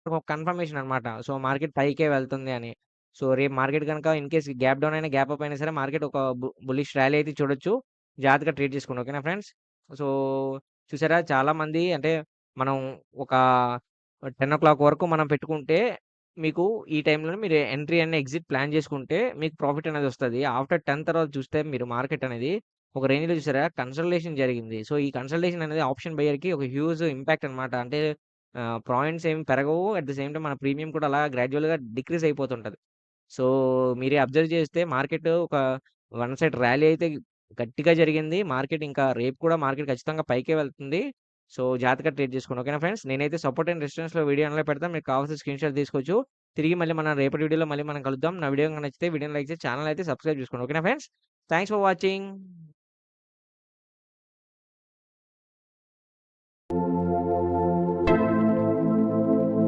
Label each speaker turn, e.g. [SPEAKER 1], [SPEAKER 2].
[SPEAKER 1] ఒక కన్ఫర్మేషన్ అనమాట. So, market పైకే వెళ్తుంది అని. సో, రేపు మార్కెట్ గనక ఇన్‌కేస్ గ్యాప్ డౌన్ అయినా, గ్యాప్ అప్ అయినా సరే మార్కెట్ ఒక బుల్లిష్ ర్యాలీ అయితే చూడొచ్చు. జాగ్రత్తగా ట్రేడ్ చేసుకోండి. ఓకేనా ఫ్రెండ్స్? సో, చూసారా చాలామంది అంటే మనం ఒక 10:00 వరకు మనం పెట్టుకుంటే మీకు ఈ టైంలోనే మీరు ఎంట్రీ అండ్ ఎగ్జిట్ ప్లాన్ చేసుకుంటే మీకు ప్రాఫిట్ అనేది వస్తది. ఆఫ్టర్ 10 తర్వాత చూస్తే మీరు మార్కెట్ అనేది ఒక రేంజ్‌లో చూసారా కన్సల్టేషన్ జరిగింది. సో, ఈ కన్సల్టేషన్ అనేది ఆప్షన్ బయర్‌కి ఒక హ్యూజ్ ఇంపాక్ట్ అనమాట. అంటే పాయింట్స్ ఏమి పెరగవు. అట్ ది సేమ్ టైమ్ మన ప్రీమియం కూడా అలా గ్రాడ్యుయల్‌గా డిక్రీజ్ అయిపోతుంటది. సో, మీరే అబ్జర్వ్ చేస్తే మార్కెట్ ఒక వన్ సైడ్ ర్యాలీ అయితే గట్టిగా జరిగింది. మార్కెట్ ఇంకా రేపు కూడా మార్కెట్ ఖచ్చితంగా పైకే వెళ్తుంది. సో, జాగ్రత్తగా ట్రేడ్ చేసుకోండి. ఓకేనా ఫ్రెండ్స్? నేనైతే సపోర్ట్ అండ్ రెసిస్టెన్స్‌లో వీడియో అనేలా పెడతాను. మీకు కావాల్సిన స్క్రీన్‌షాట్ తీసుకోవచ్చు. తిరిగి మళ్ళీ మనం రేపటి వీడియోలో మళ్ళీ మనం కలుద్దాం. నా వీడియో గనుక నచ్చితే వీడియోని లైక్ చేసి ఛానెల్ అయితే సబ్స్క్రైబ్ చేసుకోండి. ఓకేనా ఫ్రెండ్స్? Thanks for watching.